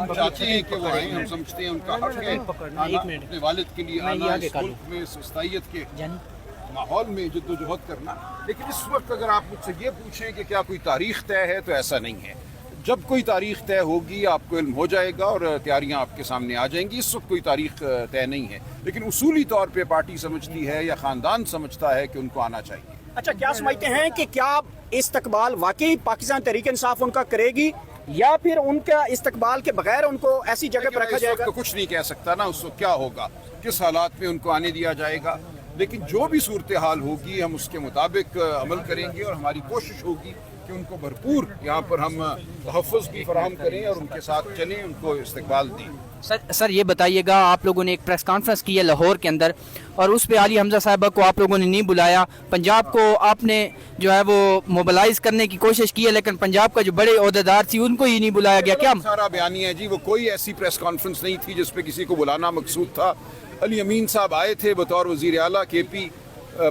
हम चाहते हैं कि वो आए, हम समझते हैं उनका हक है आना, अपने वालिद के लिए आना, इस मुल्क में सुस्तायत के माहौल में जद्दोजहद करना। लेकिन इस वक्त अगर आप मुझसे ये पूछें कि क्या कोई तारीख तय है, तो ऐसा नहीं है। जब कोई तारीख तय होगी आपको इल्म हो जाएगा और तैयारियां आपके सामने आ जाएंगी। इस वक्त कोई तारीख तय नहीं है, लेकिन उसूली तौर पे पार्टी समझती है या ख़ानदान समझता है कि उनको आना चाहिए। अच्छा, क्या समझते हैं कि क्या इस्तकबाल वाकई पाकिस्तान तहरीक इंसाफ उनका करेगी या फिर उनका इस्तकबाल के बगैर उनको ऐसी जगह पर रखा जाएगा? तो कुछ नहीं कह सकता ना उस वक्त क्या होगा, किस हालात में उनको आने दिया जाएगा। लेकिन जो भी सूरत हाल होगी हम उसके मुताबिक अमल करेंगे और हमारी कोशिश होगी कि उनको भरपूर यहाँ पर हम तहफ़्फ़ुज़ भी फराहम करें और उनके साथ चलें, उनको इस्तकबाल दें। सर ये बताइएगा, आप लोगों ने एक प्रेस कॉन्फ्रेंस की है लाहौर के अंदर और उस पे आली हमजा साहिबा को आप लोगों ने नहीं बुलाया। पंजाब को आपने जो है वो मोबिलाइज करने की कोशिश की है, लेकिन पंजाब का जो बड़े ओहदेदार थी उनको ही नहीं बुलाया गया। क्या सारा बयानी है जी, वो कोई ऐसी प्रेस कॉन्फ्रेंस नहीं थी जिसपे किसी को बुलाना मकसूद था। अली अमीन साहब आए थे बतौर वज़ीर आला KP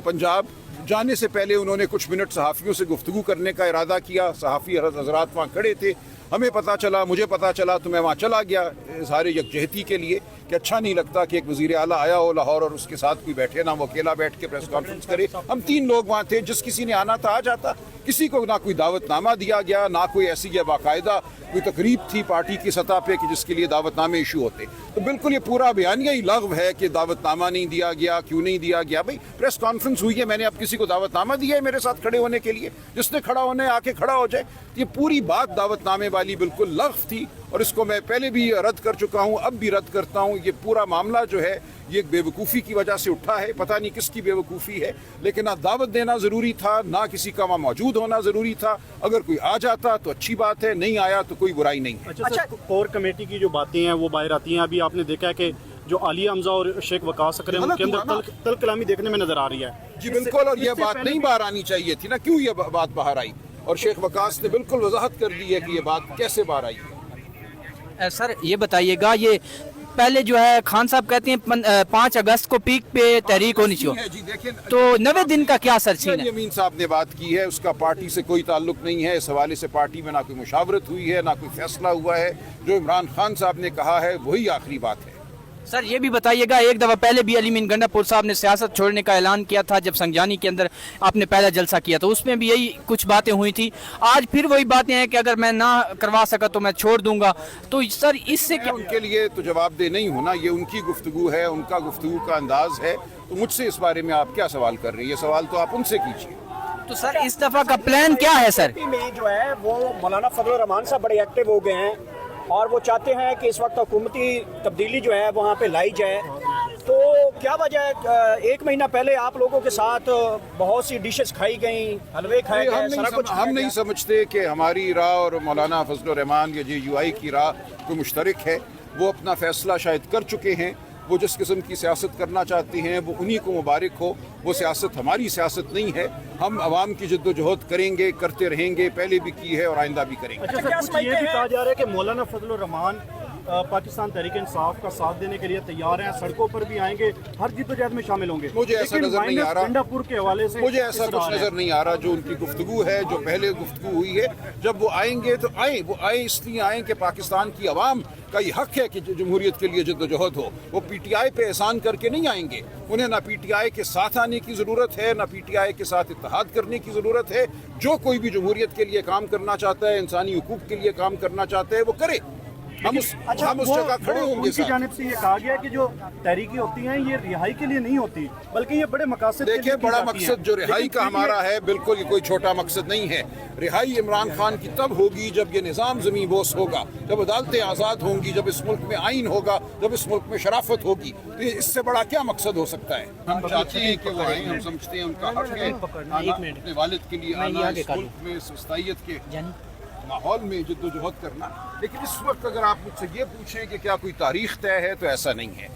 पंजाब। जाने से पहले उन्होंने कुछ मिनट सहाफ़ियों से गुफ्तगू करने का इरादा किया। सहाफ़ी हज़रात वहाँ खड़े थे, हमें पता चला, मुझे पता चला तो मैं वहाँ चला गया इज़हार यकजहती के लिए कि अच्छा नहीं लगता कि एक वज़ीर आला आया हो लाहौर और उसके साथ कोई बैठे ना, वो अकेला बैठ के प्रेस कॉन्फ्रेंस करे। हम 3 लोग वहाँ थे, जिस किसी ने आना था आ जाता। किसी को ना कोई दावतनामा दिया गया, ना कोई ऐसी या बाकायदा कोई तकरीब थी पार्टी की सतह पे कि जिसके लिए दावतनामे इशू होते। तो बिल्कुल ये पूरा बयानिया ही लग़्व है कि दावतनामा नहीं दिया गया। क्यों नहीं दिया गया भाई? प्रेस कॉन्फ्रेंस हुई है, मैंने अब किसी को दावतनामा दिया है मेरे साथ खड़े होने के लिए? जिसने खड़ा होने आके खड़ा हो जाए। ये पूरी बात दावतनामे वाली बिल्कुल लग़्व थी और इसको मैं पहले भी रद्द कर चुका हूँ, अब भी रद्द करता हूँ। ये पूरा मामला जो है ये एक बेवकूफ़ी की वजह से उठा है, पता नहीं किसकी बेवकूफ़ी है, लेकिन ना दावत देना ज़रूरी था, ना किसी का वहाँ मौजूद होना ज़रूरी था। अगर कोई आ जाता तो अच्छी बात है, नहीं आया तो कोर बुराई नहीं है। अच्छा, कोर कमेटी की जो बातें हैं वो बाहर आती हैं। अभी आपने देखा है कि जो आलिया हमजा और शेख वकास अकरम उनके अंदर तल कलामी देखने में नजर आ रही है। जी बिल्कुल, और ये बात नहीं बाहर आनी चाहिए थी ना। क्यों ये बात बाहर आई? और शेख वकास ने बिल्कुल वजाहत कर दी है कि ये बात कैसे बाहर आई। सर ये बताइएगा, ये पहले जो है खान साहब कहते हैं 5 अगस्त को पीक पे तहरीक होनी चाहिए, तो 90 दिन का क्या सर सीन है? अमीन साहब ने बात की है, उसका पार्टी से कोई ताल्लुक नहीं है। इस हवाले से पार्टी में ना कोई मुशावरत हुई है, ना कोई फैसला हुआ है। जो इमरान खान साहब ने कहा है वही आखिरी बात है। सर ये भी बताइएगा, एक दफ़ा पहले भी अली मीन गंडापुर साहब ने सियासत छोड़ने का ऐलान किया था जब संगजानी के अंदर आपने पहला जलसा किया, तो उसमें भी यही कुछ बातें हुई थी। आज फिर वही बातें हैं कि अगर मैं ना करवा सका तो मैं छोड़ दूंगा। तो सर इससे क्या उनके लिए तो जवाबदेह नहीं होना, ये उनकी गुफ्तगू है, उनका गुफ्तगू का अंदाज है। तो मुझसे इस बारे में आप क्या सवाल कर रहे हैं? ये सवाल तो आप उनसे कीजिए। तो सर इस दफ़ा का प्लान क्या है? सर में जो है वो मौलाना फजल रहमान साहब बड़े एक्टिव हो गए हैं और वो चाहते हैं कि इस वक्त हुकूमती तब्दीली जो है वहाँ पे लाई जाए। तो क्या वजह है? 1 महीना पहले आप लोगों के साथ बहुत सी डिशेस खाई गई, हलवे खाए गए, सारा कुछ हम नहीं समझते कि हमारी राह और मौलाना फजल रहमान या JUI की राह कोई मुश्तरक है। वो अपना फैसला शायद कर चुके हैं। वो जिस किस्म की सियासत करना चाहती हैं वो उन्हीं को मुबारक हो। वो सियासत हमारी सियासत नहीं है। हम आवाम की जद्दोजहद करेंगे, करते रहेंगे, पहले भी की है और आइंदा भी करेंगे। अच्छा सर, कुछ ये भी कहा जा रहा है कि मौलाना फजल रहमान पाकिस्तान तहरीक इंसाफ का साथ देने के लिए तैयार हैं, सड़कों पर भी आएंगे, हर जिद्दोजहद में शामिल होंगे। मुझे ऐसा नजर नहीं आ रहा। गंडापुर के हवाले से मुझे ऐसा कुछ नजर नहीं आ रहा। जो उनकी गुफ्तगू है, जो पहले गुफ्तगू हुई है, जब वो आएंगे तो आए। वो आए इसलिए आए कि पाकिस्तान की आवाम का ये हक है कि जमहूरियत के लिए जद्दोजहद हो। वो PTI पे एहसान करके नहीं आएंगे। उन्हें ना PTI के साथ आने की ज़रूरत है, ना PTI के साथ इत्तेहाद करने की ज़रूरत है। जो कोई भी जमहूरियत के लिए काम करना चाहता है, इंसानी हुकूक के लिए काम करना चाहता है, वो करे। हम उस जगह खड़े होंगे। उनकी जानिब से ये कहा गया कि जो तहरीकी होती हैं ये रिहाई के लिए नहीं होती, बल्कि ये बड़े मकसद। देखिए, बड़ा मकसद जो रिहाई का हमारा है, बिल्कुल ये कोई छोटा मकसद नहीं है। रिहाई इमरान खान की तब होगी जब ये निज़ाम ज़मीन बोस होगा, जब अदालतें आज़ाद होंगी, जब इस मुल्क में आइन होगा, जब इस मुल्क में शराफत होगी। तो इससे बड़ा क्या मकसद हो सकता है? हम चाहते हैं कि वो आए, हम समझते हैं उनका हक है आना, अपने वालिद के लिए आना, इस मुल्क में सुस्तायत के माहौल में जद्दोजहद करना। लेकिन इस वक्त अगर आप मुझसे ये पूछें कि क्या कोई तारीख तय है, तो ऐसा नहीं है।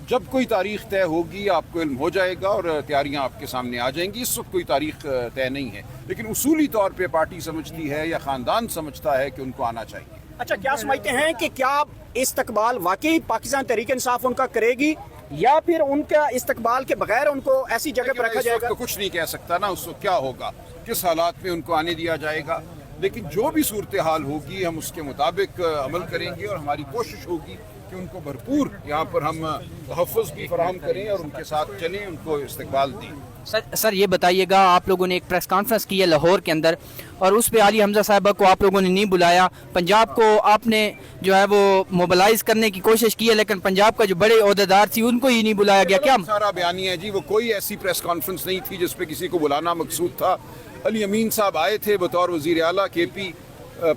जब कोई तारीख तय होगी आपको इल्म हो जाएगा और तैयारियां आपके सामने आ जाएंगी। इस वक्त कोई तारीख तय नहीं है, लेकिन उसूली तौर पे पार्टी समझती है या ख़ानदान समझता है कि उनको आना चाहिए। अच्छा, क्या समझते हैं कि क्या इस्तकबाल वाकई पाकिस्तान तहरीक इंसाफ उनका करेगी या फिर उनका इस्तकबाल के बगैर उनको ऐसी जगह पर रखा जाएगा? तो कुछ नहीं कह सकता ना उस वक्त क्या होगा, किस हालात में उनको आने दिया जाएगा। लेकिन जो भी सूरत हाल होगी हम उसके मुताबिक अमल करेंगे और हमारी कोशिश होगी कि उनको भरपूर यहाँ पर हम तहफ़्फ़ुज़ भी फराहम करें और उनके साथ चलें, उनको इस्तकबाल दें। सर ये बताइएगा, आप लोगों ने एक प्रेस कॉन्फ्रेंस की है लाहौर के अंदर और उस पे आलिया हमजा साहिबा को आप लोगों ने नहीं बुलाया। पंजाब को आपने जो है वो मोबिलाइज करने की कोशिश की है, लेकिन पंजाब का जो बड़े ओहदेदार थी उनको ही नहीं बुलाया गया। क्या सारा बयानी है जी, वो कोई ऐसी प्रेस कॉन्फ्रेंस नहीं थी जिस पे किसी को बुलाना मकसूद था। अली अमीन साहब आए थे बतौर वज़ीर आला KP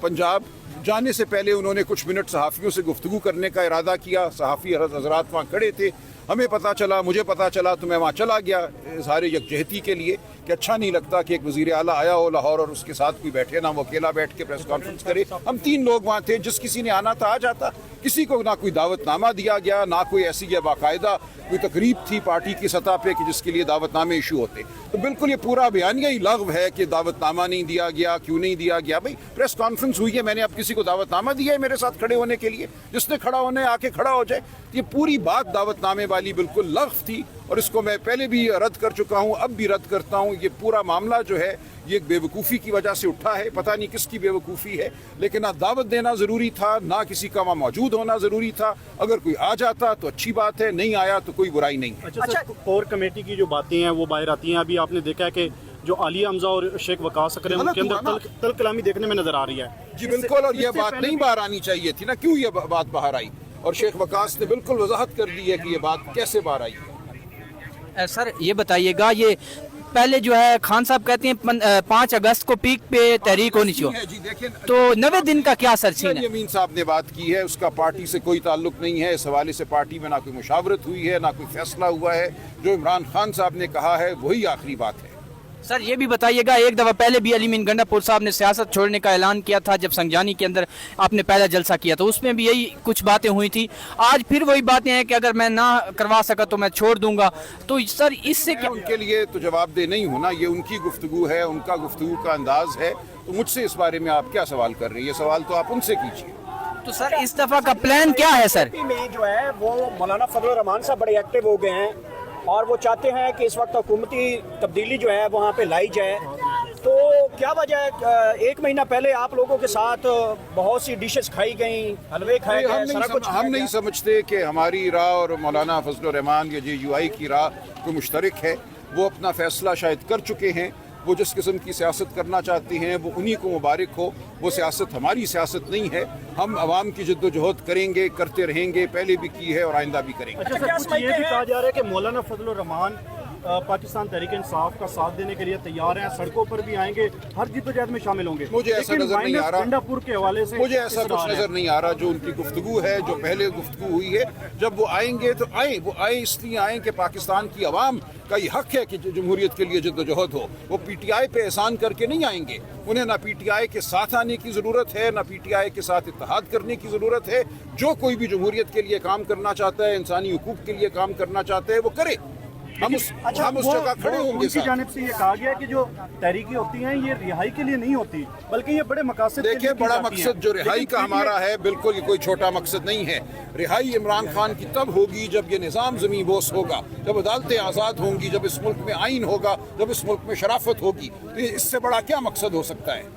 पंजाब। जाने से पहले उन्होंने कुछ मिनट सहाफ़ियों से गुफ्तगू करने का इरादा किया। सहाफ़ी हज़रात वहाँ खड़े थे, हमें पता चला, मुझे पता चला तो मैं वहाँ चला गया इज़हार यकजहती के लिए कि अच्छा नहीं लगता कि एक वज़ीर आला आया हो लाहौर और उसके साथ कोई बैठे ना, वो अकेला बैठ के प्रेस कॉन्फ्रेंस करे। हम 3 लोग वहाँ थे, जिस किसी ने आना था आ जाता। किसी को ना कोई दावतनामा दिया गया, ना कोई ऐसी या बाकायदा कोई तकरीब थी पार्टी की सतह पे कि जिसके लिए दावतनामे इशू होते। तो बिल्कुल ये पूरा बयानिया ही लग़्व है कि दावतनामा नहीं दिया गया। क्यों नहीं दिया गया भाई? प्रेस कॉन्फ्रेंस हुई है, मैंने अब किसी को दावतनामा दिया है मेरे साथ खड़े होने के लिए? जिसने खड़ा होने आके खड़ा हो जाए। ये पूरी बात दावतनामे वाली बिल्कुल लग़्व थी और इसको मैं पहले भी रद्द कर चुका हूँ, अब भी रद्द करता हूँ। ये पूरा मामला जो है ये एक बेवकूफ़ी की वजह से उठा है, पता नहीं किसकी बेवकूफ़ी है, लेकिन ना दावत देना ज़रूरी था, ना किसी का वहाँ मौजूद होना ज़रूरी था। अगर कोई आ जाता तो अच्छी बात है, नहीं आया तो कोई बुराई नहीं है। अच्छा सर, कोर कमेटी की जो बातें हैं वो बाहर आती हैं। अभी आपने देखा है कि जो आलिया हमजा और शेख वकास अकरम उनके अंदर तल कलामी देखने में नजर आ रही है। जी बिल्कुल, और ये बात नहीं बाहर आनी चाहिए थी ना। क्यों ये बात बाहर आई? और शेख वकास ने बिल्कुल वजाहत कर दी है कि ये बात कैसे बाहर आई। सर ये बताइएगा, ये पहले जो है खान साहब कहते हैं 5 अगस्त को पीक पे तहरीक होनी चाहिए, जी देखिए, तो 90 दिन का क्या सर सीन है? अमीन साहब ने बात की है, उसका पार्टी से कोई ताल्लुक नहीं है। इस हवाले से पार्टी में ना कोई मुशावरत हुई है, ना कोई फैसला हुआ है। जो इमरान खान साहब ने कहा है वही आखिरी बात है। सर ये भी बताइएगा, एक दफ़ा पहले भी अली मीन गंडापुर साहब ने सियासत छोड़ने का ऐलान किया था जब संगजानी के अंदर आपने पहला जलसा किया, तो उसमें भी यही कुछ बातें हुई थी। आज फिर वही बातें हैं कि अगर मैं ना करवा सका तो मैं छोड़ दूंगा। तो सर इससे क्या उनके लिए तो जवाबदेह नहीं होना, ये उनकी गुफ्तगू है, उनका गुफ्तगू का अंदाज है। तो मुझसे इस बारे में आप क्या सवाल कर रहे हैं? ये सवाल तो आप उनसे कीजिए। तो सर इस दफ़ा का प्लान क्या है सर? में जो है वो मौलाना फजल रहमान साहब बड़े एक्टिव हो गए हैं और वो चाहते हैं कि इस वक्त हुकूमती तब्दीली जो है वहाँ पे लाई जाए। तो क्या वजह है? 1 महीना पहले आप लोगों के साथ बहुत सी डिशेस खाई गई, हलवे खाए गए, सारा कुछ हम नहीं समझते कि हमारी राह और मौलाना फजल रहमान या JUI की राह कोई मुश्तरक है। वो अपना फैसला शायद कर चुके हैं। वो जिस किस्म की सियासत करना चाहती हैं वो उन्हीं को मुबारक हो। वो सियासत हमारी सियासत नहीं है। हम आवाम की जद्दोजहद करेंगे, करते रहेंगे, पहले भी की है और आइंदा भी करेंगे। अच्छा सर, कुछ ये भी कहा जा रहा है कि मौलाना फजल रहमान पाकिस्तान तहरीक इंसाफ का साथ देने के लिए तैयार हैं, सड़कों पर भी आएंगे, हर जिद्दोजहद में शामिल होंगे। मुझे ऐसा नजर नहीं आ रहा, गंडापुर के हवाले से मुझे ऐसा कुछ नजर नहीं आ रहा। जो उनकी गुफ्तगू है, जो पहले गुफ्तगू हुई है, जब वो आएंगे तो आए, वो आए इसलिए आए कि पाकिस्तान की आवाम का ये हक है कि जमहूरियत के लिए जद्दोजहद हो। वो PTI पे एहसान करके नहीं आएंगे। उन्हें ना PTI के साथ आने की ज़रूरत है, ना PTI के साथ इत्तेहाद करने की ज़रूरत है। जो कोई भी जमहूरियत के लिए काम करना चाहता है, इंसानी हुकूक के लिए काम करना चाहता है, वो करे। हम उस जगह खड़े होंगे। उनकी जानिब से ये कहा गया कि जो तहरीकी होती हैं ये रिहाई के लिए नहीं होती, बल्कि ये बड़े मकसद के लिए देखिए, की बड़ा जाती हैं। मकसद जो रिहाई का हमारा है, बिल्कुल ये कोई छोटा मकसद नहीं है। रिहाई इमरान खान की तब होगी जब ये निज़ाम ज़मीं बोस होगा, जब अदालतें आज़ाद होंगी, जब इस मुल्क में आइन होगा, जब इस मुल्क में शराफत होगी। तो इससे बड़ा क्या मकसद हो सकता है?